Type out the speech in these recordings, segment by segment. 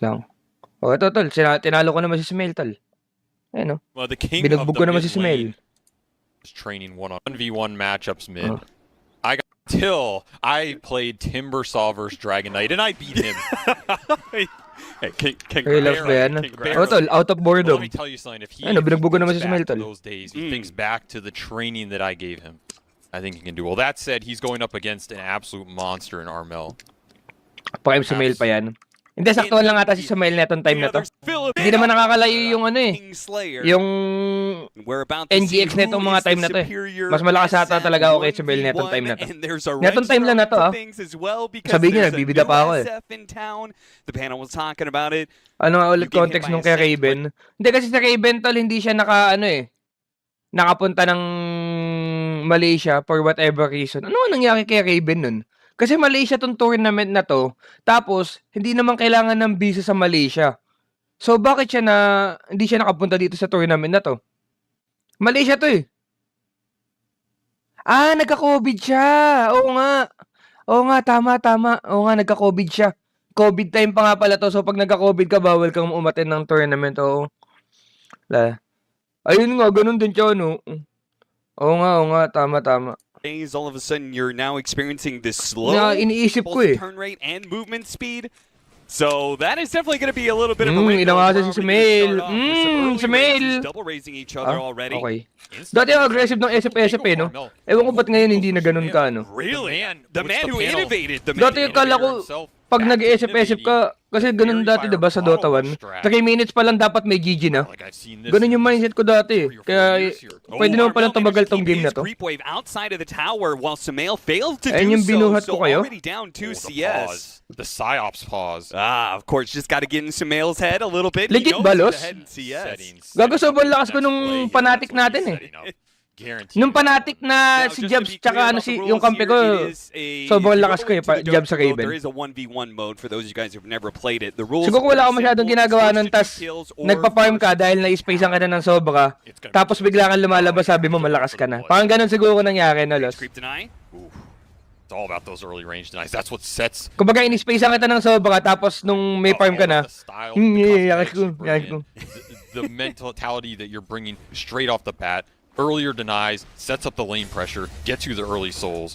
Lang. Oh, ito tol, tinalo ko naman si Smail tol. Ayun, no? Well, the king of Binugbog the ko naman mid si Smail. lane is training 1v1 matchups mid. Oh. I got till I played Timbersaw versus Dragon Knight and I beat him. Hey, King Relax ba yan? King Oh, tol, out of But let boredom. me tell you something. If he, Ayun, if he binugbog ko naman thinks si Smail back to tol. those days, he thinks back to the training that I gave him, I think he can do well. That said, he's going up against an absolute monster in Armel. Pakay si Smail pa yan. Hindi, saktuhan lang ata si Smail na itong time na to. Hindi naman nakakalayo yung ano eh. Yung NGX na itong mga time na to eh. Mas malakas ata talaga ako kay Smail na itong time na to. Netong time lang na to ah. Sabihin niya, nagbibida pa ako eh. Ano nga ulit context nung kay Raven? Hindi kasi sa Raven tol, hindi siya nakapunta ng Malaysia for whatever reason. Ano nga nangyari kay Raven nun? Kasi Malaysia tong tournament na to, tapos hindi naman kailangan ng visa sa Malaysia. So bakit hindi siya nakapunta dito sa tournament na to? Malaysia to eh. Ah, nagka-COVID siya. Oo nga. Tama. Oo nga, nagka-COVID siya. COVID time pa nga pala to. So pag nagka-COVID ka, bawal kang umattend ng tournament. Oo. Ayun nga, ganun din siya, no? Oo nga, tama. All of a sudden, you're now experiencing this slow iniisip ko eh. turn rate and movement speed. So that is definitely going to be a little bit of a wrinkle. Inawasa si We're already Smail. gonna start off with some early Smail. raises, double raising each other already. Okay. Dati ang aggressive ng SF eh, no? Ewan ko ba't ngayon hindi na ganun ka, no? Really? The man who innovated. Dati akala ko, pag nag-SF ka, kasi ganun dati diba sa Dota 1, 3 minutes pa lang dapat may GG na. Ganun yung mindset ko dati. Kaya pwede naman palang tumagal tong game na to. Ayun yung binuhat ko kayo. The Psyops pause. Of course, just got to get in Samail's head a little bit. Legit ba, Los? Settings. Gago, sobrang lakas ko nung Fnatic natin eh. Nung Fnatic na si Jabs tsaka yung kampe ko, sobrang lakas ko eh, Jabs sa Raven. There is a 1v1 mode for those of you guys who've never played it. The rules Siguro wala akong masyadong ginagawa nun, tas nagpa-farm ka dahil na-spacean ka na ng sobra, tapos bigla kang lumalabas, sabi mo malakas ka na. Parang ganun siguro nangyari, no, Los? It's all about those early range denies. That's what sets. Kumbaga, in-spacean kita ng sobra, tapos nung may farm ka na, yakas ko. The mentality that you're bringing straight off the bat, earlier denies, sets up the lane pressure, gets you the early souls.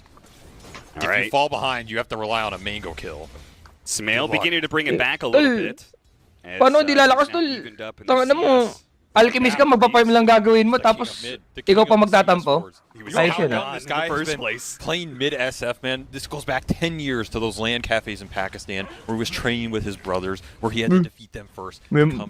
If you fall behind, you have to rely on a mango kill. Smail beginning to bring it back a little bit. Paano hindi lalakas, tol? Tangina mo, alchemist ka, magpa-farm lang gagawin mo, tapos ikaw pa magtatampo. Ayos yun, ha? This guy has been playing mid SF, man. This goes back 10 years to those LAN cafes in Pakistan where he was training with his brothers, where he had to defeat them first. Memo.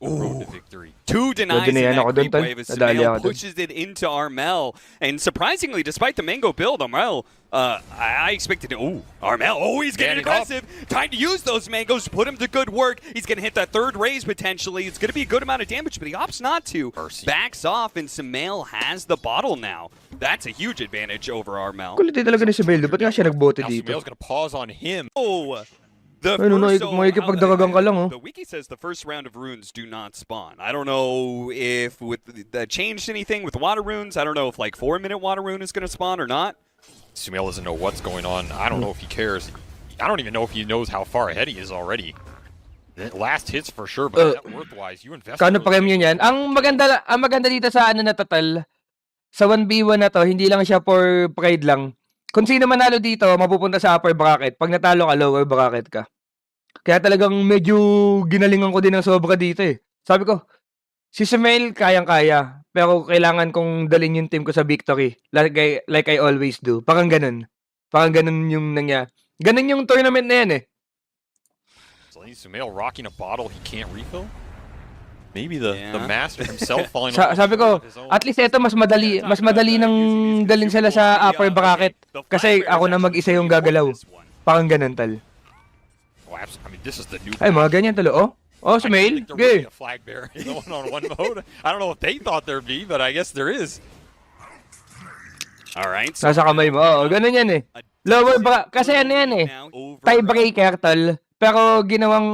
Road to victory. 2 denies in that creep wave as Nadali Smail ako dun. pushes it into Armel. And surprisingly, despite the mango build, Armel, I expected Armel, he's getting aggressive. Trying to use those mangoes, put him to good work. He's going to hit that third raise potentially. It's going to be a good amount of damage, but he opts not to. Backs off, and Smail has the bottle now. That's a huge advantage over Armel. Kulit talaga ni Smail, ba't nga siya nagbote Now dito? Smail's gonna pause on him. The makikipagdagagan ka lang, oh. The wiki says the first round of runes do not spawn. I don't know if that changed anything with water runes. I don't know if like 4-minute water rune is going to spawn or not. Sumail doesn't know what's going on. I don't know if he cares. I don't even know if he knows how far ahead he is already. Last hits for sure, but net worth-wise, you invest. Kano premyo niyan? Ang maganda dito sa ano na total, sa 1v1 na to, hindi lang siya for pride lang. Kung sino manalo dito, mapupunta sa upper bracket. Pag natalo ka, lower bracket ka. Kaya talagang medyo ginalingan ko din ng sobra dito eh. Sabi ko, si Smail kayang-kaya, pero kailangan kong dalhin yung team ko sa victory. Like I always do. Parang ganun. Parang ganun yung nangyari. Ganun yung tournament na yan eh. So Sumail rocking a bottle he can't refill? Maybe the master himself falling Sabi ko, at least ito mas madali nang dalhin sila sa upper bracket kasi ako na mag-isa yung gagalaw. Parang ganun tal. I mean, this is the new Ay, mga ganyan talo. Oh, Smail. Okay. A flag bearer in the one-on-one mode. I don't know what they thought there'd be, but I guess there is. All right. Nasa kamay mo. Oh, ganun yan eh. Lower kasi ano yan eh. Tiebreaker tal. Pero ginawang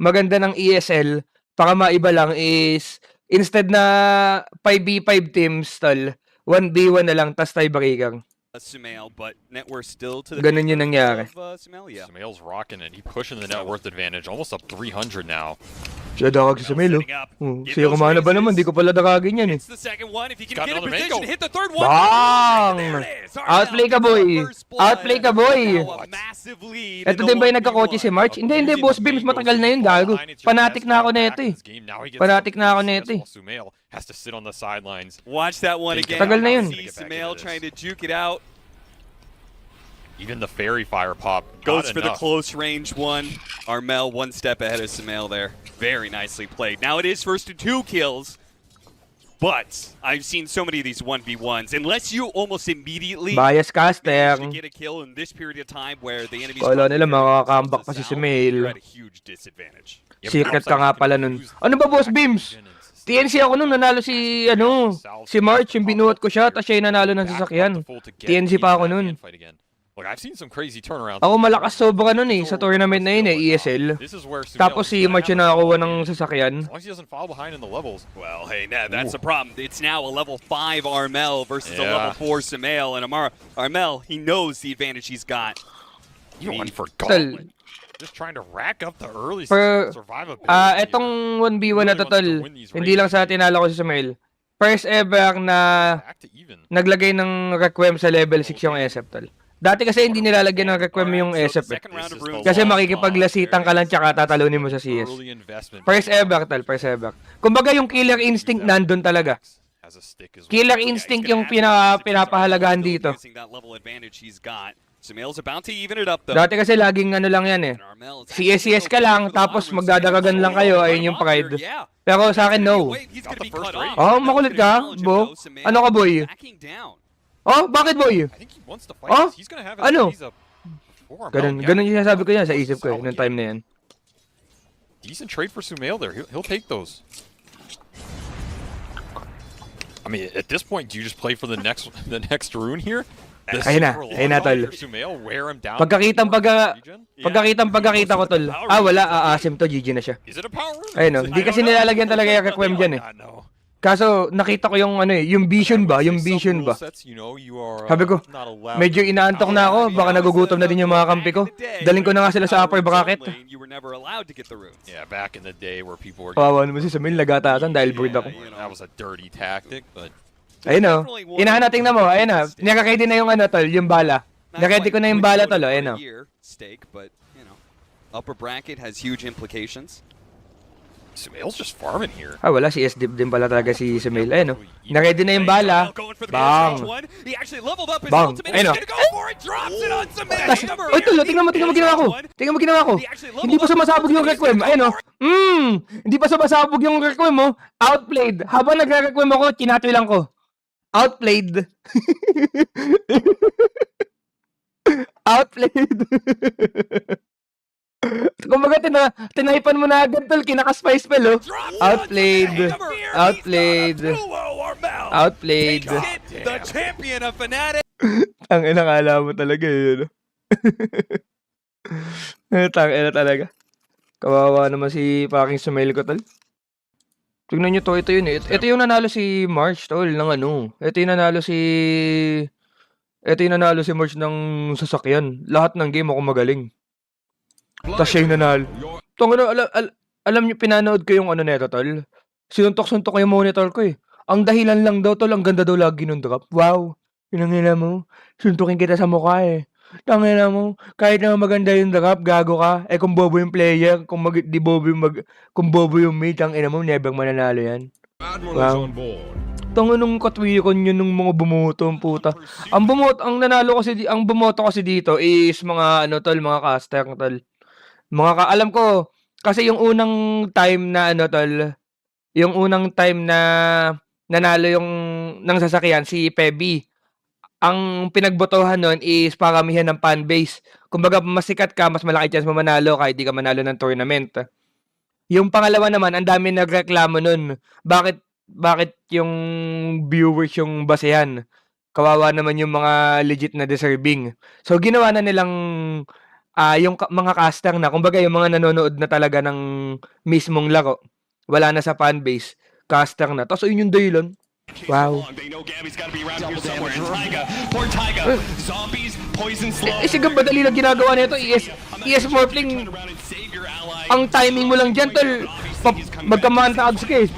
maganda ng ESL para maiba lang is instead na 5v5 teams tal, 1v1 na lang tas tiebreaker. Sumail, but net worth still to the Ganun favor yung nangyari. of Sumail, yeah. Sumail's rocking it. He pushing the net worth advantage, almost up 300 now. Siya dakag si Sumail, Setting up. Get siya those kumana ba raises. naman? Di ko pala dakagin yan eh. It's the second one. If he can Got get in another position, mango. hit the third one. Bang! There it is. Armel Outplay ka, gets the boy. first blood. Outplay ka, boy. Now a massive lead Ito in din the ba yung nagkakotse si 1v1. March? Hindi, Boss Beams, matagal na yun, gago. Fanatic na ako na ito eh. Fanatic na ako na ito eh. Sumail has to sit on the sidelines. Watch that one again. Tagal na yun. See Sumail trying to juke it out. Even the fairy fire pop Goes got for the enough. close range one. Armel one step ahead of Sumail there. Very nicely played. Now it is first to 2 kills. But I've seen so many of these 1v1s. Unless you almost immediately Bias caster. manage to get a kill in this period of time where the enemy's Kala nila confidence makakambak is pa si out, Sumail. you're at a huge disadvantage. Secret ka nga pala nun. Ano ba, Boss Beams? TNC ako nun, nanalo si, si March, yung binuhat ko siya, tapos siya yung nanalo ng sasakyan. TNC pa ako nun. Look, I've seen some crazy turnarounds. Ako malakas sobra nun eh, sa tournament na yun eh, ESL. This is where Sumail Tapos si is gonna March yung have to nakakuha play. ng sasakyan. As long as he doesn't fall behind in the levels. Well, hey, that's the problem. It's now a level 5 Armel versus a Yeah. level 4 Sumail. And Armel, he knows the advantage he's got. You went for Tol, gauntlet. Just trying to rack up the early Per- survivability. etong 1v1 na to, tol, hindi lang sa tinalo ko si Sumail. First ever na Back to even. naglagay ng requiem sa level 6 yung SF, tol. Dati kasi hindi nilalagyan ng requiem yung Alright, so SF the eh. second round of runes Kasi is makikipaglasitan ka lang tsaka tatalunin mo sa CS. Early investment. First ever, tol, first ever. Kumbaga yung killer instinct nandun talaga. Has a stick as well. Killer Yeah, he's instinct gonna yung have to use it. pinapahalagahan Still dito. using that level advantage he's got. Sumail's about to even it up though. Dati kasi laging ano lang yan eh. And Armel is CSCS ka lang, tapos for the magdadagagan lang kayo, ayun yung pride. Yeah. Pero sa akin, no. He's Got gonna the be first cut rate. off. Oh, makulit ka, Challenge him, Bo. though. Sumail Ano ka, boy? backing down. Oh, bakit boy? I think he wants to fight. Oh? He's gonna have Ano? he's up before Ganun, Armel. ganun yung sinasabi ko yan sa Solid isip ko eh, nung time na yan. Decent trade for Sumail there. He'll take those. I mean, at this point, do you just play for the next rune here? This Ayun na, is for ayun na, long tol. for Sumail, wear him down. Pagkakitang ko, tol. Wala, aasim to, GG na siya. Is it a power rune? Ayun no, hindi kasi nilalagyan talaga yung requiem dyan eh. Kaso, nakita ko yung yung vision ba? Yung vision ba? Sabi ko, medyo inaantok na ako, baka nagugutom na din yung mga kampi ko. Daling ko na nga sila sa upper bracket. You were never allowed to get the runes. Yeah, back in the day where people were. Kawawa naman si Samil, nagatasan dahil board ako. That was a dirty tactic, but Ayun o, inahan natin na mo, ayun na, nakakready na yung tol, yung bala. Nakready ko na yung bala tol, ayun o. Stake, but you know, upper bracket has huge implications. Sumail's just farming here. Wala, si SD din pala talaga si Samil, ayun o. Nakready na yung bala, bang. He actually leveled up his Bang. ultimate. Ayun o. He's gonna go for it. Drops it on Sumail. Tas, oy tol, tingnan mo ginawa ko. Tingnan mo ginawa ko. Hindi pa sumasabog yung requiem, ayun o. Hindi pa sumasabog yung requiem mo. Outplayed. Habang nagre-requiem ako, kinatoy lang ko. Outplayed. Outplayed. Kumbaga, tinaypan mo na agad, tol. Kinaka-spy spell, oh. Outplayed. Outplayed. Outplayed. The champion of Fnatic. Ang inakala mo talaga, yun. Tangina talaga. Kawawa naman si fucking Sumail ko, tol. Tignan nyo to, ito yun eh. Ito yung nanalo si March, tol, ng ano. Ito yung nanalo si March ng sasakyan. Lahat ng game ako magaling. Tapos siya yung nanalo. Alam nyo, pinanood ko yung ano neto, tol. Sinuntok-suntok ko yung monitor ko eh. Ang dahilan lang daw, tol, ang ganda daw lagi nung drop. Wow, pinangina mo. Suntukin kita sa mukha eh. Tangina mo, kahit na maganda yung drop, gago ka. Eh kung bobo yung player, kung bobo yung mate, ang ina mo, never mananalo yan. Wow. Tanginong katwikon yun ng mga bumoto, ang puta. Ang bumoto kasi dito is mga ano tol, mga caster tol. Alam ko kasi yung unang time na ano tol, yung unang time na nanalo yung ng sasakyan si Pebi. Ang pinagbotohan nun is paramihan ng fan base. Kumbaga, mas sikat ka, mas malaki chance mo manalo kahit di ka manalo ng tournament. Yung pangalawa naman, ang dami nagreklamo nun. Bakit yung viewers yung basehan? Kawawa naman yung mga legit na deserving. So, ginawa na nilang yung mga caster na, kumbaga yung mga nanonood na talaga ng mismong laro, wala na sa fan base, caster na. Tapos yun yung dahilan. Wow. They know Gabby's got to be around here somewhere. And Taiga, poor Taiga, zombies, poison slow. Sigam madali lang ginagawa nito. ES Morphling, Turn around and save your ally. ang timing mo lang dyan, tol. Magkamanta ags ka eh.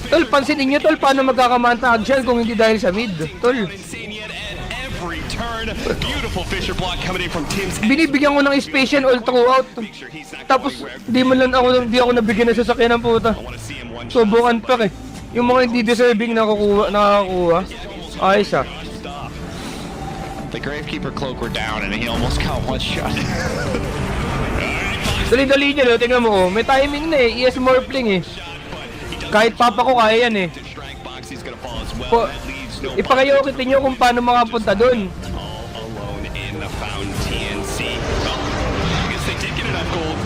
Tol, pansinin nyo, tol, paano magkakamanta ags yan kung hindi dahil sa mid, tol. Insane yet at every turn. Beautiful Fisher block coming in from Tim's. Binibigyan ko ng space yan all throughout. Sure he's not Tapos, going where- di man lang ako nabigyan ng sasakyan ng puta. I want to see him one Subukan pa eh. Yung mga hindi deserving nakakuha. Ayos ah. stop. The Gravekeeper cloak were down and he almost got one shot. Dali-dali nyo, no? Tingnan mo, oh. May timing na eh. ES Morphling eh. Kahit papa ko kaya yan eh. Strike box, he's gonna fall as well. Po, That leaves no ipakayokitin nyo kung paano makapunta dun. all alone in the fountain TNC. Well, I guess they did get enough gold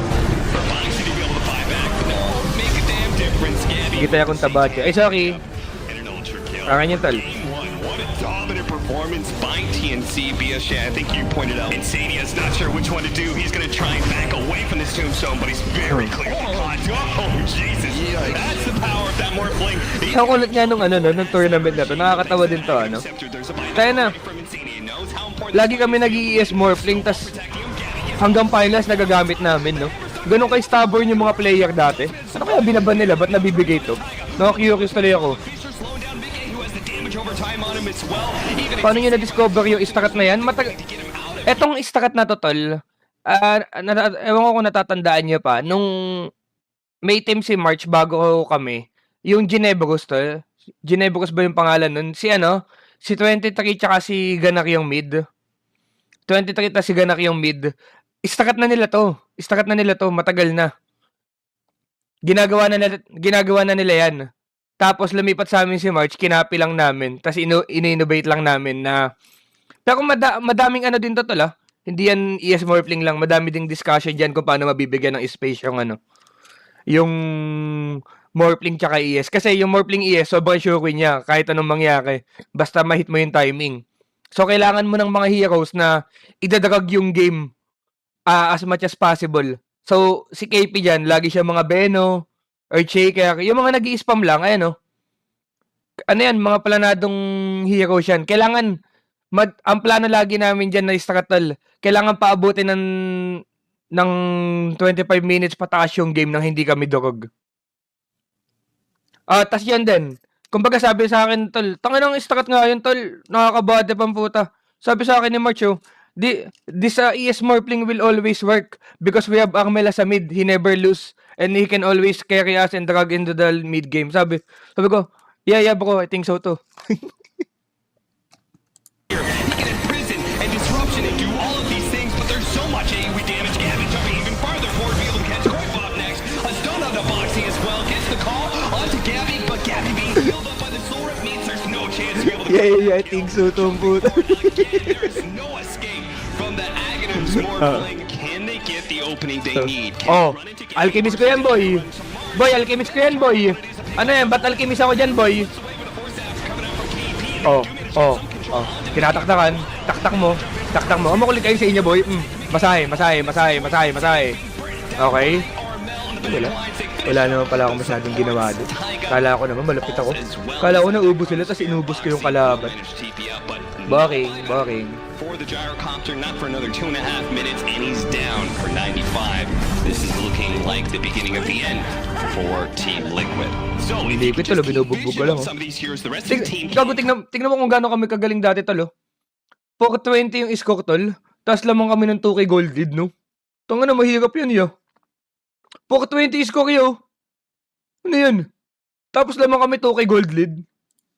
for Boxy to be able to buy back, but no, make a damn difference. Gabby. Sige tayo akong tabadyo. Ay, sorry. And an ultra kill. Akan yun, tol. Game one, what a dominant performance by TNC. Biosha, I think you pointed out. Insania's not sure which one to do. He's gonna try and back away from this tombstone, but he's very clearly caught. Oh, Jesus. That's the power of that Morphling. Ang kulit nga nung nung tournament na to. Nakakatawa din to, ano. There's a buyback Tayo na. from Insania. Knows how important Lagi kami nag-ES Morphling, tas hanggang finals nagagamit namin, no? Ganun kay stubborn yung mga player dati. Ano kaya binaban nila? Ba't nabibigay to? Nakakiyokis tuloy ako. slowing down Mickey, who has the damage over time on him as well. Even Paano nyo na-discover yung istakat na yan? Etong istakat na to, tol, ewan ko kung natatandaan nyo pa, nung may team si March bago kami, yung Ginebros, tol. Ginebros ba yung pangalan nun? Si 23 tsaka si Ganak yung mid. 23 ta si Ganak yung mid. Istakat na nila to. Matagal na. Ginagawa na nila yan. Tapos lumipat sa amin si March, kinapi lang namin. Tapos in-innovate lang namin na... Pero madaming din to, tol, ah. Hindi yan ES Morphling lang. Madami ding discussion dyan kung paano mabibigyan ng space yung Morphling tsaka ES. Kasi yung Morphling ES, sobrang sure niya kahit anong mangyari. Basta ma-hit mo yung timing. So, kailangan mo ng mga heroes na idadrag yung game as much as possible. So, si KP dyan, lagi siya mga Beno, Earthshaker, yung mga nag-i-spam lang, ayan, ano yan, mga planadong heroes yan. Kailangan, ang plano lagi namin dyan na istratal, kailangan paabutin ng 25 minutes pataas yung game nang hindi kami durog. Tas yan din. Kumbaga sabi sa akin, tol, tangin ng strat nga yun, tol, nakakabate pang puta. Sabi sa akin ni Marcho, this ES Morphling will always work because we have Armela sa mid, he never lose, and he can always carry us and drag into the mid game. Sabi ko, yeah bro, I think so too. he can imprison and disruption and do all of these things, but there's so much AoE damage. Gabby jumping even farther forward to be able to catch Koipop next. A stun on the Boxy as well. Gets the call onto Gabby, but Gabby being healed up by the Soul Rip means there's no chance to be able to Yeah, I think so too, puta. There is no escape from the Aghanim's Morphling. Can they get the opening they need? Can Oh, they run into Alchemist ko yan, boy. Boy, Alchemist ko yan, boy. Ano yan, ba't Alchemist ako dyan, boy? Oh. Tinataktakan. Taktak mo. Makulit kayo sa inyo, boy. Masahe. Okay. Wala naman pala akong masyadong ginawa doon. Kala ko naman, malapit ako. Kala ko naubos sila, tapos inubos ko yung kalaban. Boring. For the gyrocopter, not for another 2.5 minutes, and he's down for 95. This is looking like the beginning of the end for Team Liquid. So, if you Liquid could talo, just keep binubugbog ko vision lang, on oh. some of these heroes, the rest of the team Gago, tingnan mo kung gaano kami kagaling dati, tol, oh. 420 yung score, tol. Tapos lamang kami ng 2K gold lead, no? Tanga na, mahirap yun, yo. 420 score, yo. Ano yun? Tapos lamang kami 2K gold lead.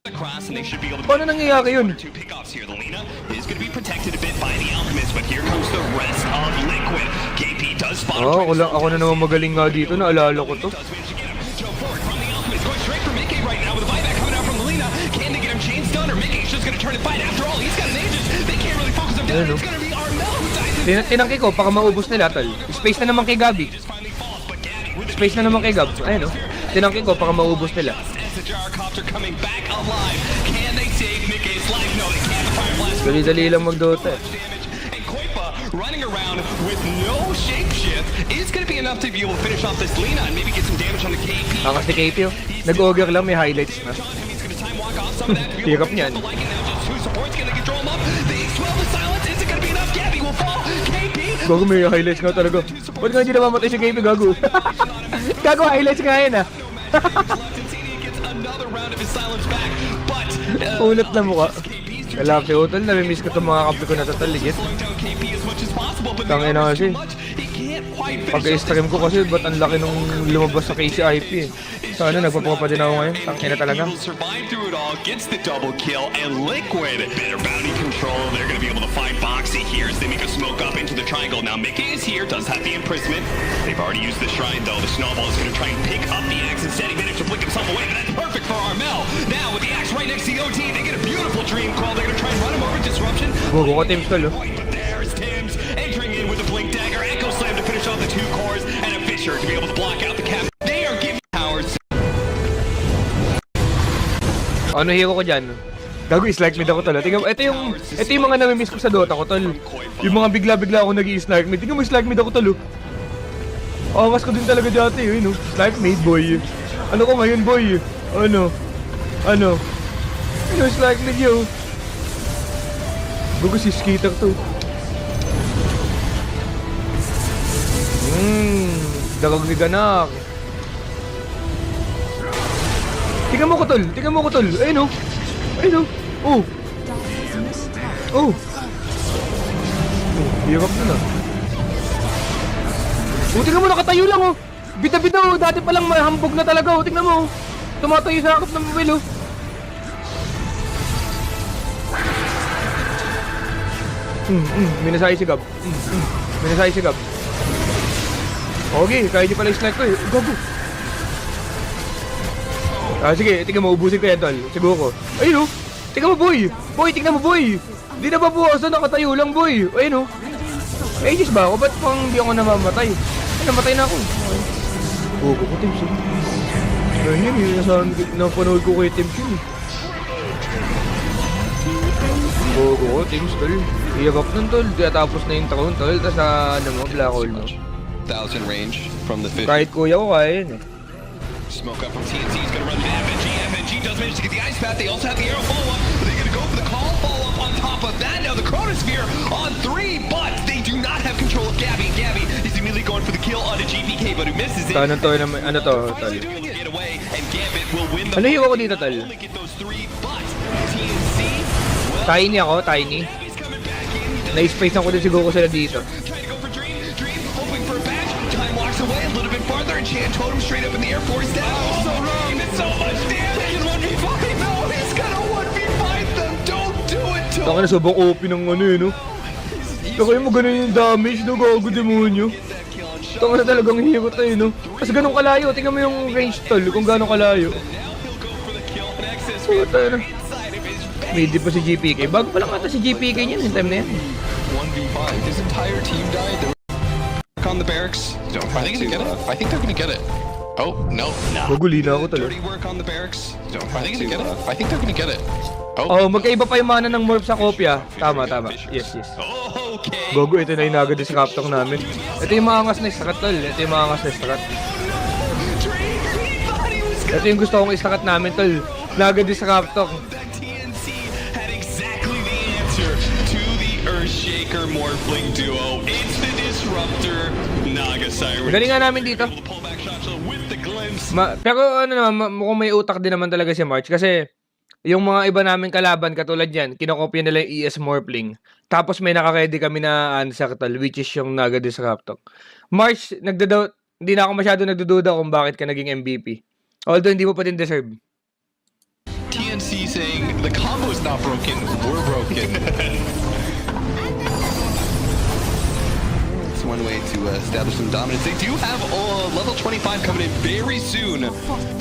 across, and they should be able to. Paano nangyayari yun? Two pickoffs here. The Lina is going to be protected a bit by the Alchemist, but here comes the rest of Liquid. KP does spot him. Ako na naman magaling nga dito, naalala ko to. Does manage to get him. Joe forward from the Alchemist, going straight for Mickey right now with a buyback coming out from the Lina. Can they get him chain stunned, or Mickey's just going to turn and fight? After all, he's got mages. They can't really focus him down. Ayun, It's going to be Armel who dies. Tinangki ko, baka maubos nila, tol. Space na naman kay Gabi. Just finally falls, but Gabby with Space na naman kay Gab. Ayun, no? Tinangki ko, baka maubos nila. as the gyrocopter coming back alive. Can they save Mickey's life? No, they can't. The fire blast. Dali-dali lang mag-Dota. Damage, and Koipa running around with no shapeshift is going to be enough to be able to finish off this Lina and maybe get some damage on the KP. Ang kasi KP, oh. Nag-ogre lang, may highlights na. He's going to time block off some of that to be able Hirap to niyan. the like, and now just two supports gonna control him up. They swell the silence. Is it gonna be enough? Gabby will fall. KP. Gago, may highlights nga talaga. Ba't nga hindi namamatay si KP, gago? Gago, highlights nga yan, ah. Gets another round of his silence back, but Ulat na mukha. Kala si Utol, nami-miss ko itong mga kampi ko na total, legit. slowing down KP as much as possible, but Tangina the kasi. too much. He can't quite finish Pag-stream ko kasi, ba't ang laki nung lumabas sa KCIP eh. Sana nagpapuka pa din ako ngayon. Tangina talaga. He will survive through it all, gets the double kill, and Liquid, better bounty control. They're going to be able to find Boxy here as they make a smoke up into the triangle. Now Mickey is here, does have the imprisonment. They've already used the shrine though. The snowball is going to try and pick up the axe instead. He managed to blink himself away, but that's perfect for Armel. Now with the axe right next to the OT, they get a beautiful dream call. They're going to try and run him over. Disruption. Gogo ko, Team Stol, oh. But there's Tim's entering in with a blink dagger. Echo slam to finish off the two cores, and a Fisher to be able to block out the cap. They are giving powers. Ano hero ko dyan? Gago, is-like mid ako tol. Tingnan mo, ito yung mga nami-miss ko sa Dota ko tol. Yung mga bigla-bigla ako nag-i-slike mid. Tingnan mo, slike mid ako tol, oh. Awas ko din talaga dati, yun, no? Slike mid, boy. Ano ko ngayon, boy? Ano, slike mid, yo. Gago, si Skater to. Dagag ni Ganak. Tingnan mo ko tol. Ayun, oh. Oh. Oh. Hirap na. Oh, tingnan mo, nakatayo lang, oh. Bita-bita, oh. Dati palang mahambog na talaga, oh. Tingnan mo, oh. Tumatayo sa akap ng mobile, oh. Minasay si Gab. Minasay si Gab. Okay, kaya di pala i-slack ko, eh. Gago. Sige, tingnan mo, ubusin ko yan, tol. Siguro ko. Ayun, oh. Tingnan mo, boy. Boy, tingnan mo, boy. Di na ba buwasan, nakatayo lang, boy. Ayun, oh. Ages ba ako? Ba't pang hindi ako namamatay? Ay, namatay na ako. Gogo ko, Tim Sim. Ayun yun, yung napanood ko kay Tim Sim. Gogo ko, Tim Sim. Iyabak nun, tol. Tapos na yung taon, tol. Tapos ano mo, black hole mo. 1,000 range from the 50. Kahit kuya ko, kaya yun, eh. Smoke up from TNC. He's going to run to FNG. FNG does manage to get the ice path. They also have the arrow follow-up. They're going to go for the call follow-up on top of that. Now the Chronosphere on 3, but they do not have control of Gabby. Gabby is immediately going for the kill onto GPK, but who misses it. Ano to, ano to, tol? Get away, and Gambit will win the Ano hero ko dito, tol? only get those 3, but TNC, well, Tiny ako, tiny. Gabby's coming back in. Na-space ako din siguro sila dito. Trying to go for Dream. Dream hoping for a bash. Time walks away a little bit farther, and Chan Totem straight up in the Air Force down. Oh, so wrong. It's so much damage. 1v5. No, he's gonna 1v5 them. Don't do it to Taka na sobrang OP ng ano yun, no? Taka yung ganun yung damage, no? Gago demonyo. that kill on shot. Taka na talagang hero tayo, no? Kasi ganun kalayo. Tingnan mo yung range, tol. Kung gano'ng kalayo. Now he'll go for the kill. Nexus Puta na. inside of his face. May di pa si GPK. Bago pa lang ata si GPK niyan, yung time na yan. 1v5. His entire team died. They were on the barracks. Don't I think they're gonna get it. I think they're gonna get it. Oh no! Guguli na ako, tol. Dirty work on the barracks. Don't I think they're gonna get it. I think they're gonna get it. Oh, Oh, magkaiba pa yung mana ng morph sa kopya. Tama. Yes. Okay. Gogo, ito na yung nagad sa Captok namin. Ito yung mga angas na istakat, tol. Ito yung mga angas na istakat. Dream. He thought he was Ito yung gusto kong istakat namin, tol. Nagad sa Captok. that TNC had exactly the answer to the Earthshaker Morphling duo. It's the Disruptor Naga Siren. Galing nga namin dito. Able to pull back shots with the glimpse. Pero ano naman, mukhang may utak din naman talaga si March kasi yung mga iba namin kalaban katulad yan, kinokopya nila yung ES Morphling. Tapos may nakaready kami na answer tol, which is yung Naga Disruptor. March, hindi na ako masyado nagdududa kung bakit ka naging MVP. Although hindi mo pa din deserve. TNC saying the combo's not broken. We're broken. It's one way to establish some dominance. They do have level 25 coming in very soon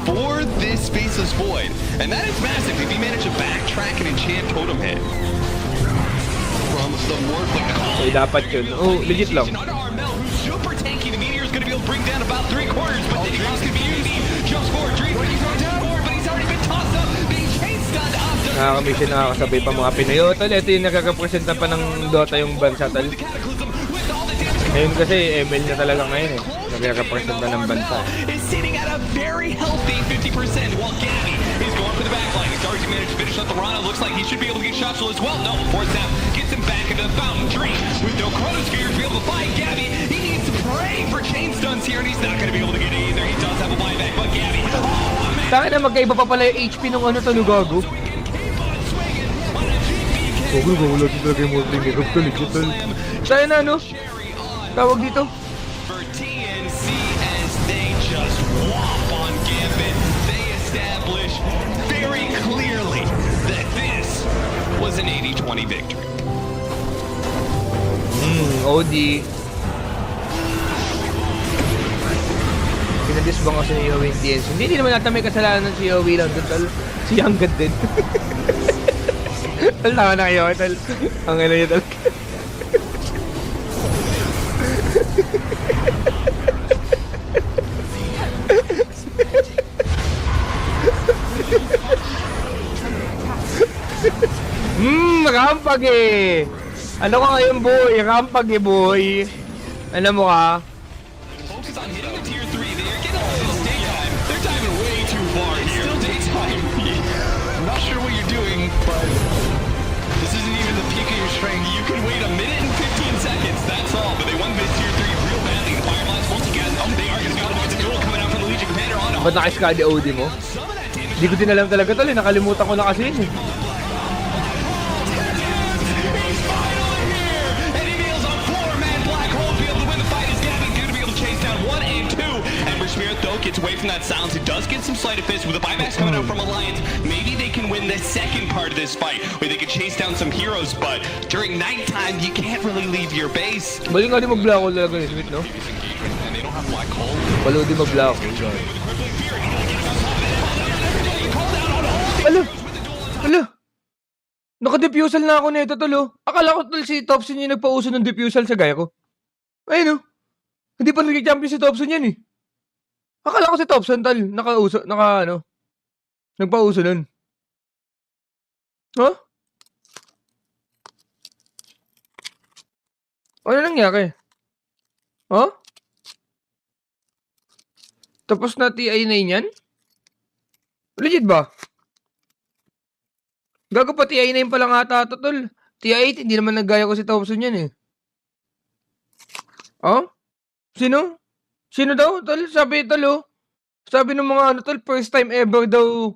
for this Faceless Void. And that is massive if you manage to backtrack and enchant Totem Hit. From the Morphling. So dapat yun. Oh, legit lang. Under Armel, who's super tanky. The Meteor's going to be able to bring down about 3/4, but the Dream's going to be easy. Jumps forward, Dream, he's going down forward, but he's already been tossed up, being chase stunned up. Nakakamisyon, nakakasabay pa mga Pinoy. Oh, tol, ito yung nakakapresenta pa ng Dota yung bansa, tol. Cataclysm with all the damage. Ngayon kasi, ML na talaga ngayon eh. Nakakapresenta ng bansa. Is sitting at a very healthy 50%, while Gabby is going to the back line. He's already managed to finish up the Rana. Looks like he should be able to get shots as well. No, Force Zap gets him back into the Fountain Tree. With no Chronosphere to be able to find Gabby, he needs to pray for chain stuns here, and he's not going to be able to get it either. He does have a buyback, but Gabby, oh man. Taka na magkaiba pa pala yung HP nung ano talo gago. Gago, wala din talaga yung morning makeup tol. Tayo na ano? Tawag dito. For TNC as they just whomp on Gambit. They establish very clearly that this was an 80-20 victory. OD. Pinadisbang ako sa Yowie yung TNC. Hindi naman natin may kasalanan si Yowie lang doon tol. Si Younggad din. Tol, tama na kayo tol. Ang ano yun tol. Rampag eh. Ano ka ngayon boy? Rampag eh boy. Alam mo ka? Focus on hitting the tier 3. They're getting a little daytime. They're diving way too far here. Still daytime. I'm not sure what you're doing, but this isn't even the peak of your strength. You can wait a minute and 15 seconds. That's all. But they won this tier 3 real badly. The Fireflies multi-gas. Oh, they are going to avoid the duel coming out from the Legion Commander on. Ba't naka-skadi OD mo? Some of that damage. Hindi ko din alam talaga tol eh. Nakalimutan ko na kasi yun eh. He's finally here! And he kneels on floor, man. Black Hole to be able to win the fight as Gavin going to be able to chase down 1 and 2. Ember Spirit, though, gets away from that silence. It does get some sleight of fist with the buybacks coming out from Alliance. Maybe they can win the second part of this fight, where they can chase down some heroes, but during nighttime, you can't really leave your base. Bali nga di mag-block ko talaga ni Smith no? And they don't have Black Hole. Balo di mag-block ko. Alo! Alo! Naka-diffusal na ako nito tol oh. Akala ko tol si Thompson yung nagpauso ng diffusal sa gaya ko. Ayun oh. Hindi pa nag-champion si Thompson yan eh. Akala ko si Thompson tol. Nagpauso nun. Huh? Ano nangyari? Huh? Tapos na TI9 yan? Legit ba? Gago pa TI9 pa lang ata ito, tol. TI8, hindi naman naggaya ko si Thompson yan eh. Oh? Sino? Sino daw? Tol, sabi tol oh. Sabi ng mga ano tol, first time ever daw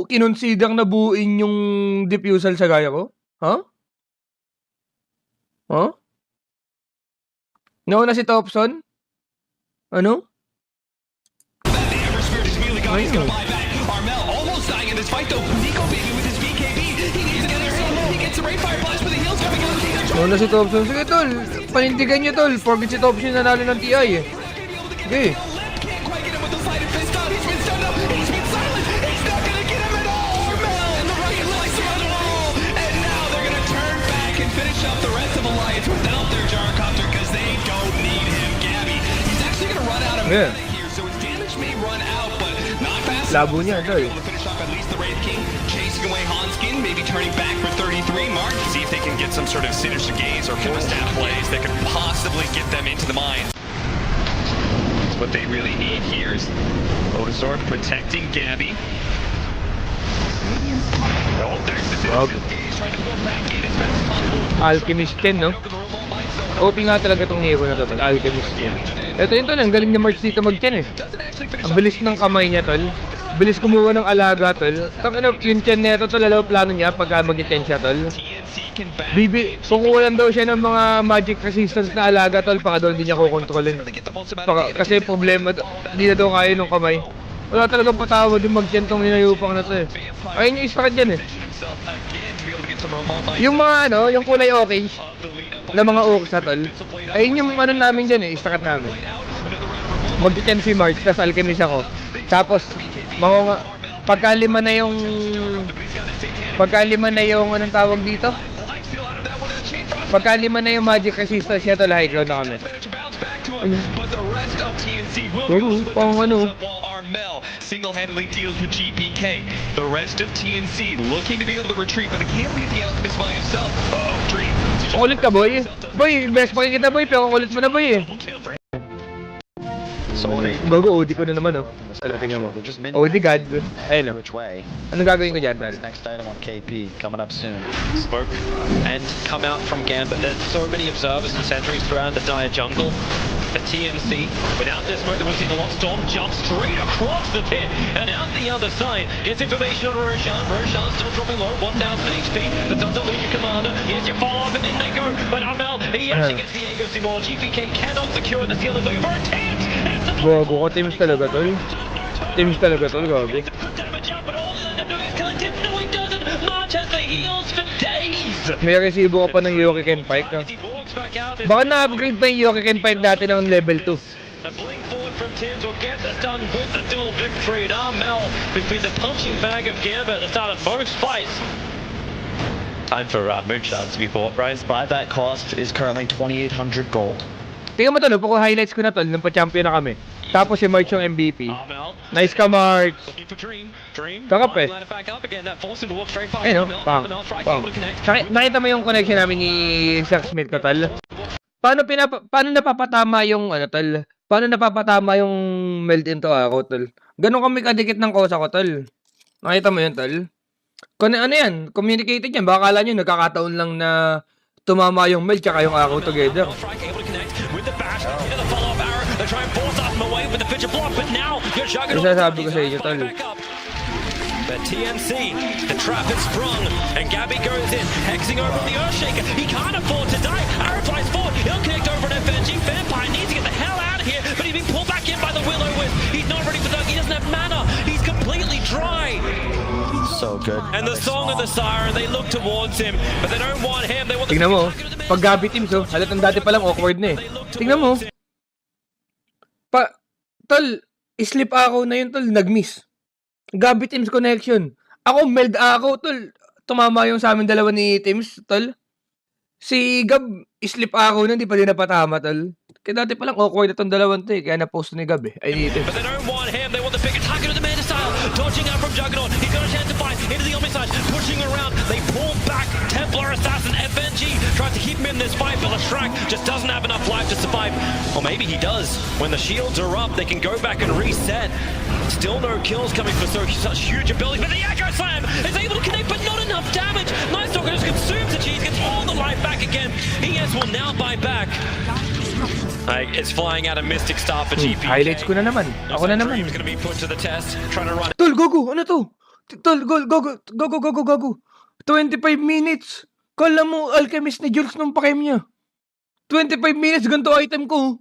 kinonsider na buuin yung diffusal sa gaya ko? Huh? Huh? Nauna si Thompson? Ano? The Ember Spirit is immediately gone. He's Ayun. going to buy back. Armel almost dying in this fight, though. Nico Baby with his BKB. He needs another hit. He gets the Ray Fire Blast with the heals coming out. Nauna si Thompson. Sige tol, panindigan niyo tol. Forget si Thompson nanalo ng TI eh. Sige. Can't quite get him with the side of fist out. He's been stunned up. He's been silent. He's not going to get him at all. Armel and the right slice around the wall. And now they're going to turn back and finish up the rest of Alliance without their Gyrocopter because they don't need him. Gabby, he's actually going to run out of Yeah. mana here, so his damage may run out, but not fast Labo enough. niya, They're tol. able to finish off at least the Wraith King, chasing away Hanskin, maybe turning back for 33. Mark, See if they can get some sort of sinister gaze or force down plays that could possibly get them into the mines. What they really need here is Odosaur protecting Gabby. Oh, there's the Wag. He's trying to go back in as fast as possible. Alchemist 10 no? OP nga talaga tong hero na to tol. Alchemist 10. Ito yun tol, ang galing na March dito mag-10 eh. Ang bilis ng kamay niya tol. Bilis kumuha ng alaga tol. Tangina yung 10 neto tol, alam mo plano niya pagka mag-10 siya tol. TNC can back. Kukuha lang daw siya ng mga magic resistance na alaga tol, baka daw hindi niya kukontrolin. They get the most amount of damage. Kasi problema, hindi na daw kaya nung kamay. Wala talagang patawad yung mag-10 tong ninayupang na to eh. Ayun yung start dyan eh. Himself again to be able to get some remote light. Yung mga ano, yung kulay orange na mga orcs tol. Ayun yung ano namin dyan eh, start namin. Mag-10 si March, tas alchemist ako. Tapos, pagkalima na yung anong tawag dito? Pagkalima na yung magic resistance niya tol, high ground na kami. But the rest of TNC will Pero, go split pang ano. while Armel single-handedly deals with GPK. The rest of TNC looking to be able to retreat, but they can't leave the Alchemist by himself. Oh, Dream. Kulit ka boy. Boy, best pa kita boy, pero kulit mo na boy eh. Double kill for him. Gago, OD ko na naman, oh. Ano, tingnan mo. OD God. Ayun, oh. Which way? Anong gagawin ko dyan, Tal? Next item on KP coming up soon. Spoke and come out from Gambit. There's so many observers and sentries throughout the dire jungle. The TNC, without this mode, we've seen the Lost Storm jump straight across the pit. And out the other side, gets information on Roshan. Roshan still dropping low, 1,000 HP. The Thunder Legion commander, here's your follow-up, and in they go. But Armel, he actually gets the Diego Simon. GPK cannot secure the seal of the over attempt. Gago ko, teams talaga, Tol. Teams talaga, Tol, gago. Damage up, but all the do is collective. No, he doesn't. March has the heals for days. May resibo ka pa ng Yokiken Pike, ah. He walks back out. Baka na-upgrade pa yung Yokiken Pike natin ng level 2. A blink forward from Tims will get this done with the dual victory. And Armel will be the punching bag of Gambit at the start of most fights. Time for Moonshots to be bought, right? Buyback cost is currently 2,800 gold. Tingnan mo, Tol, puro highlights ko na, Tol, nung pa-champion na kami. Tapos si March yung MVP. Armel Nice ka, March. looking for Dream. Dream. Sarap eh. Line it back up again. That forced him to walk straight past Ayun, Armel. oh, pang. Armel tries Pang. to connect. Nakita mo yung connection namin ni Zack Smith ko, Tol? Paano napapatama yung, ano, Tol? Paano napapatama yung meld into ako, Tol? Ganun kami kadikit ng kosa ko, Tol. Nakita mo yun, Tol? Ano yan? Communicated yan. Baka kala nyo, nagkakataon lang na tumama yung meld tsaka yung arrow together. Strike able to connect with the bash into the follow-up arrow. They try and force them away with the picture block, but now your Juggernaut. Yung sasabi ko sa inyo, Tol. The TNC, the trap is sprung, and Gabby goes in, hexing over the Earthshaker. He can't afford to die. Arrow flies forward. He'll connect over an FNG. Vampire needs to get the hell out of here, but he's being pulled back in by the Will-O-Wisp. He's not ready for that. He doesn't have mana. He's completely dry. So good. And the Song of the Siren, they look towards him, but they don't want him. They want Tingnan mo, pag Gabi Teams, oh, halatang dati palang awkward na eh. Tingnan mo. Tol, slip ako na yun, Tol, nag-miss. Gabi Teams connection. Ako, meld ako, Tol. Tumama yung sa amin dalawa ni Teams, Tol. Si Gab, slip ako na, hindi pa din napatama, Tol. Kaya dati palang awkward na itong dalawang to eh. Kaya na-post ni Gab eh. Ay, ni Teams. But they don't want him. They want the bigger target of the Manta style. Dodging out from Juggernaut. He's got a chance to fight into the Omni-Side. Pushing around. They pull back. Templar Assassin FNG tries to keep him in this fight, but Lestrak just doesn't have enough life to survive. Or maybe he does. When the shields are up, they can go back and reset. Still no kills coming for such huge ability, but the Aggro Slam is able to connect, but not enough damage. Night Stalker just consumes the cheese, gets all the life back again. ES will now buy back. It's flying out a Mystic Star for GP. Highlights ko na naman. Ako na naman. Dream's gonna be put to the test, trying to run. Tol, gogo! Ano to? Tol, go. 25 minutes! Kala mo, Alchemist ni Jules nung pakem niya. 25 minutes, ganito item ko.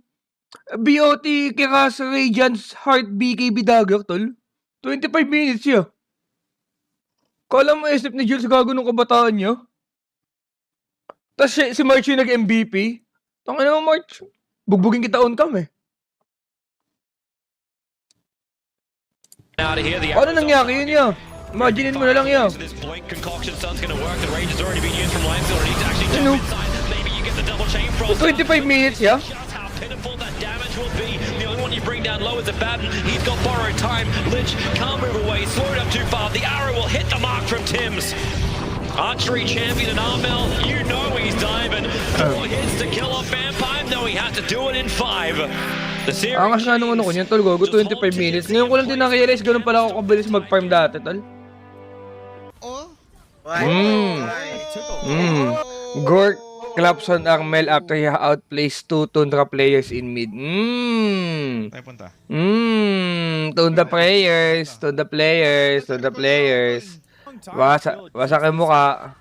BOT, Kiras, Radiance, Heart, BKB Dagger, Tol. 25 minutes siya. Kala mo, SF ni Jules gago nung kabataan niya. Tapos si March yung nag-MVP. Tangina mo, March. Bugbugin kita on cam eh. Out of here, the Paano nangyari yun ya? Imaginein mo na lang ya. This blank concoction sun's gonna work. The rage has already been used from Limestone. He needs to actually jump inside. Maybe you get the double chain frost. 25 minutes ya? Just how pitiful that damage will be. The only one you bring down low is Abaddon. He's got borrowed time. Lich can't move away. Slowed up too far. The arrow will hit the mark from Tims. Archery champion and Armel, you know he's diving. 4 hits to kill off Vampire, though he had to do it in 5. The series Angas nga nung ano ko niyan, Tol, gogo, 25 minutes. Ngayon ko lang din na-realize, ganun pala ako kabilis mag-farm dati, Tol. Gork claps on Armel after he outplays 2 Tundra players in mid. Tundra players. Wasak yung mukha.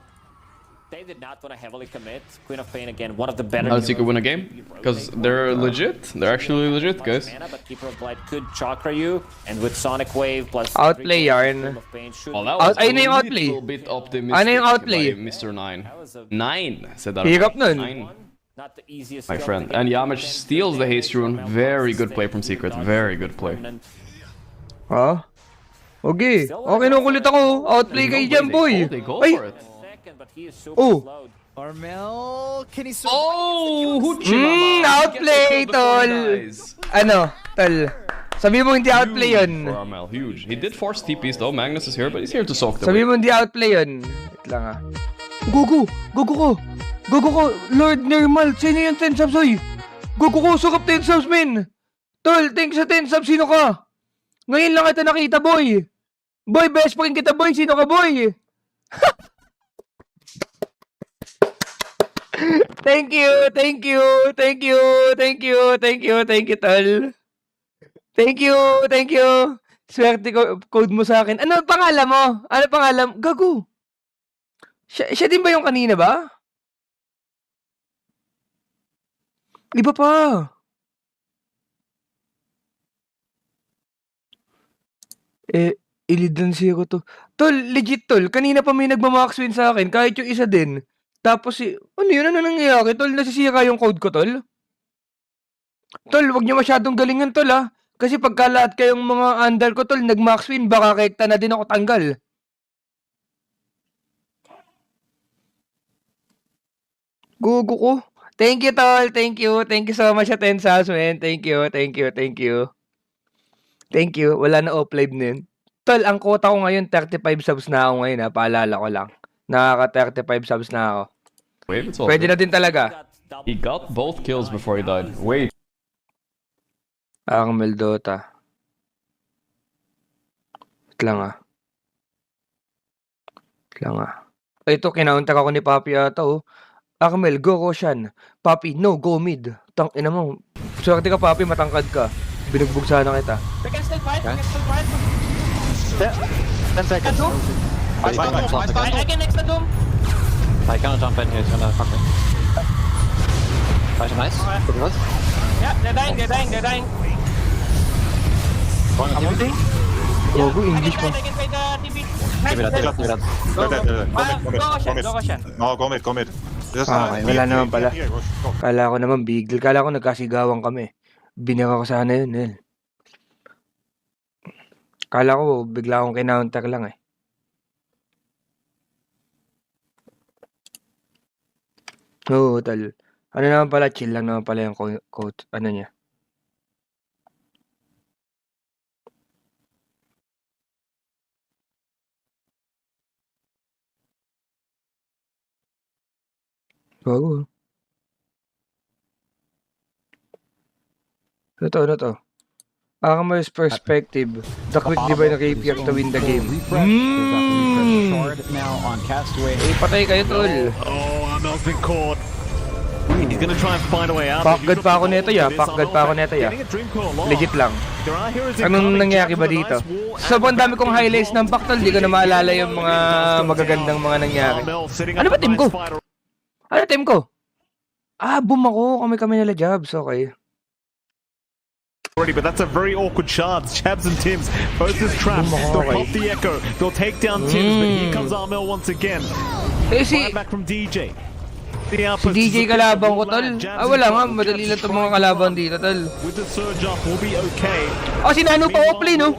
They did not want to heavily commit. Queen of Pain again, one of the better. Now Seeker win a game because they're legit. They're actually legit, guys. Mana, but Keeper of Blight could chakra you, and with Sonic Wave plus Outplay yarn. Queen of Pain should Well, be- that was Ay, na yung a outplay. little bit optimistic Ano yung outplay? by Mr. 9. That was a- 9 said that. Hirap nun. 9, not the easiest my skill friend. to get. And Yamich steals the haste rune. Very good play from Secret. Very good play. Ha? Okay. Okay, nukulit ako. Outplay kayo dyan, boy. They go Ay! for it. Second, but he is super Oh. slowed. Armel, can he Oh, Huchimama! Outplay, Tol. Ano, Tol. Sabi mo hindi outplay yun. For Armel, huge. He did force TPs though. Magnus is here, but he's here to soak the Sabi way. mo hindi outplay yun. Wait lang ah. Gogo ko. Lord Normal. Sino yung 10 subs, oy? Gogo ko, sukap 10 subs, men. Tol, thanks sa 10 subs. Sino ka? Ngayon lang kita nakita, boy. Boy, best friend kita, boy. Sino ka, boy? Thank you, thank you, thank you, thank you, thank you, thank you, tol. Thank you, thank you. Swerte ko, code mo sa akin. Ano pangalan mo? Ano pangalan? Gago. Siya din ba yung kanina ba? Iba pa. Ilidan siya ko to. Tol, legit tol. Kanina pa may nagmamax win sa akin. Kahit yung isa din. Tapos ano yun? Ano nangyayari? Tol, nasisira yung code ko, tol. Tol, wag niyo masyadong galingan, tol, ha. Kasi pagka lahat kayong mga under ko, tol, nag-max win, baka rekta na din ako tanggal. Gugo ko. Thank you, tol. Thank you. Thank you so much sa 10 subs, man. Thank you, thank you, thank you. Thank you. Wala na off-live na yun. Tol, ang quota ko ngayon, 35 subs na ako ngayon, ha. Paalala ko lang. Nakaka-35 subs na ako. Wave, it's all Pwede good. na din talaga. He got both kills before he died. Wait. Ang Meldota. Wait lang, ah. Wait lang, ah. Ito, kinaunta ako ni Papi ata, oh. Akmel, go Roshan. Papi, no, go mid. Ina mo. Swerte ka, Papi, matangkad ka. Binugbog sana kita. We can still fight. We can still fight. 10 seconds. I can next the doom. I cannot jump in here, he's gonna fuck me. Nice. Good was. Yeah, they're dying. They're dying. They're dying. Gogo, English pa. I can fight the TP. Give me that, give me that. Go, Roshan. No, go mid. Okay, wala naman pala. Kala ko naman bigil. Kala ko nagkasigawan kami. Binira ko sana yun, Nel. Kala ko bigla akong kinaunter lang eh. Oo, tal. Ano naman pala, chill lang naman pala yung quote, ano niya. Bago. Ano to? Akama's perspective. The quick divine rapier to win the game. Patay kayo, tol. Oh, Amel's been caught. He's gonna try and find a way out. Pakgad pa ako neto ya. Legit lang. Anong nangyari ba dito? Sobrang dami kong highlights ng Paktol. Di ko na maalala yung mga magagandang mga nangyari. Ano ba team ko? Ano team ko? Boom ako. Kami nila Jabs. Okay. But that's a very awkward chance. Chabs and Tims, both is trapped. They'll pop the Echo. They'll take down Tims, but here comes Armel once again. Back from DJ. Si DJ kalabang ko, tol. Wala nga. Madali lang itong mga kalabang dito, tol. With the surge up, we'll be okay. Si Nano pa offlane, no?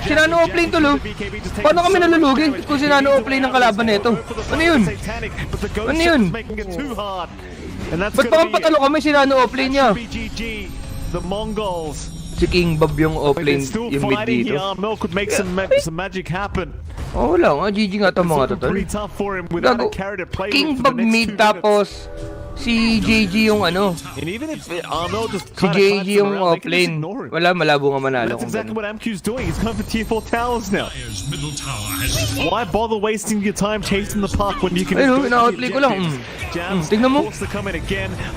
Si Nano offlane, tol, oh. Paano kami nalulugi kung si Nano offlane ng kalaban nito? Ano yun? Ano yun? Ba't pa patalo kami si Nano offlane niya? The Mongols. Si King Bob yung offlane, yung mid dito. Armel could make some magic happen. Wala nga. GG nga ito mga totol. Gago. King Bob mid tapos si JG yung ano. Si JG yung offlane. Wala, malabo nga manalo. That's exactly what MQ's doing. He's going for tier 4 towers now. Why bother wasting your time chasing the puck when you can just ina-outplay ko lang. Tignan mo.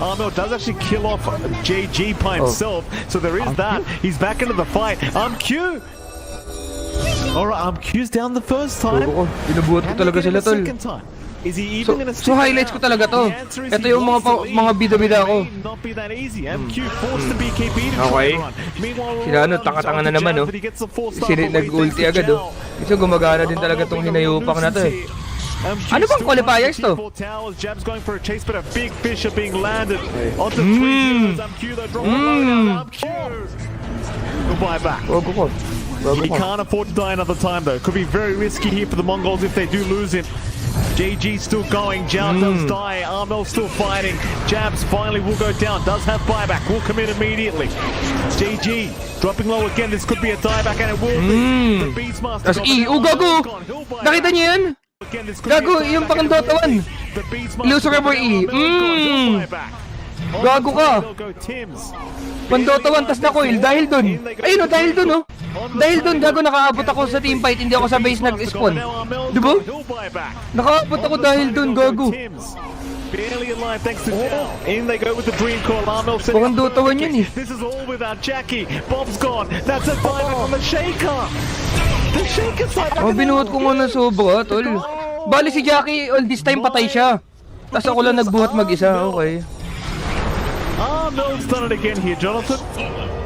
Armel does actually kill off JG by himself, so there is that. He's back into the fight. MQ! Alright, MQ's down the first time. Binabuhat ko talaga sila, tol. So highlights ko talaga to. Ito yung mga bida-bida ko. Okay. Sila ano, tanga-tanga na naman, oh. Nag-ulti agad, oh. Kasi gumagana din talaga tong hinayupak na to, eh. Ano bang qualifiers to? He can't afford to die another time though. Could be very risky here for the Mongols if they do lose him. JG still going, Jab does die, Armel still fighting. Jabs finally will go down, does have buyback, will come in immediately. JG dropping low again, this could be a dieback and it will be. The Beastmaster. Gago! Nakita niyo yan? Gago, yung pang Dota 1. Illusory Boy E. Gago ka. Pandota 1, tas na coil, dahil dun. Ayun o, dahil dun o. Dahil dun, gago, nakaabot ako sa team fight, hindi ako sa base nag-spawn. Diba? Nakaabot ako dahil dun, gago. Barely alive thanks to Down. In they go with the dream call. Armel setting Parang up Dota 1 yun eh. This is all without Jackie. Bob's gone. That's a buyback from the Shaker. The Shaker's like Oh, binuhat ko nga ng sobra, tol. Bali si Jackie, all this time patay siya. Tas ako lang nagbuhat mag-isa, okay. Armel's done it again here, Jonathan.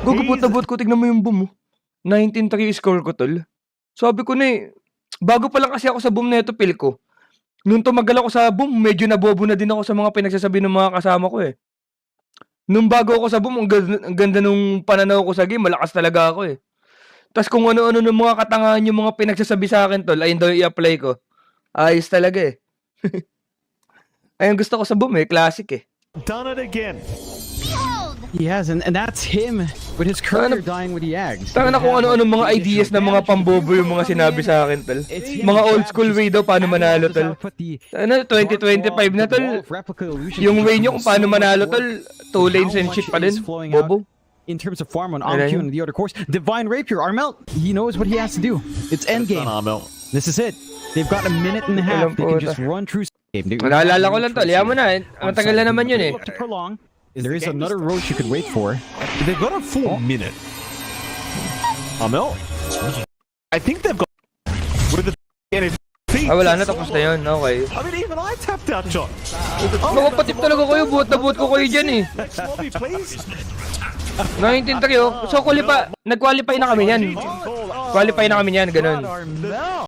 Gugubot-abot ko, tignan mo yung boom. 19-3 score ko, tol. Sabi ko na eh, bago pa lang kasi ako sa boom na ito, feel ko. Nung tumagal ako sa boom, medyo nabobo na din ako sa mga pinagsasabi ng mga kasama ko eh. Nung bago ako sa boom, ang ganda nung pananaw ko sa game, malakas talaga ako eh. Tapos kung ano-ano ng mga katangahan yung mga pinagsasabi sa akin, tol, ayun daw i-apply ko. Ayos talaga eh. Ayun gusto ko sa boom eh, classic eh. Done it again. He has, and that's him with his career dying with the Yags. Tanga na kung ano-ano mga ideas na mga pambobo yung mga sinabi sa akin, tol. Mga old school way daw paano manalo, tol. Ano, 2025 na, tol. Yung way nyo kung paano manalo, tol, 2 lanes and shit pa din. Bobo. In terms of farm on OMQ and the other course, Divine Rapier, Armel, he knows what he has to do. It's endgame. This is it. They've got a minute and a half. They can just run through. Naalala ko lang, tol. Yaman mo na. Matagal na naman yun eh. To prolong. There is another roach you could wait for. They've got a full minute. Armel? I think they've got with the Wala na, tapos na yun. Okay. I mean, even I tapped out shot. Makapatip talaga kayo. Buhat na buhat ko kayo dyan eh. Next lobby, please. 19-3 oh. So, nag-qualify na kami yan. Qualify na kami yan, ganun. Armel.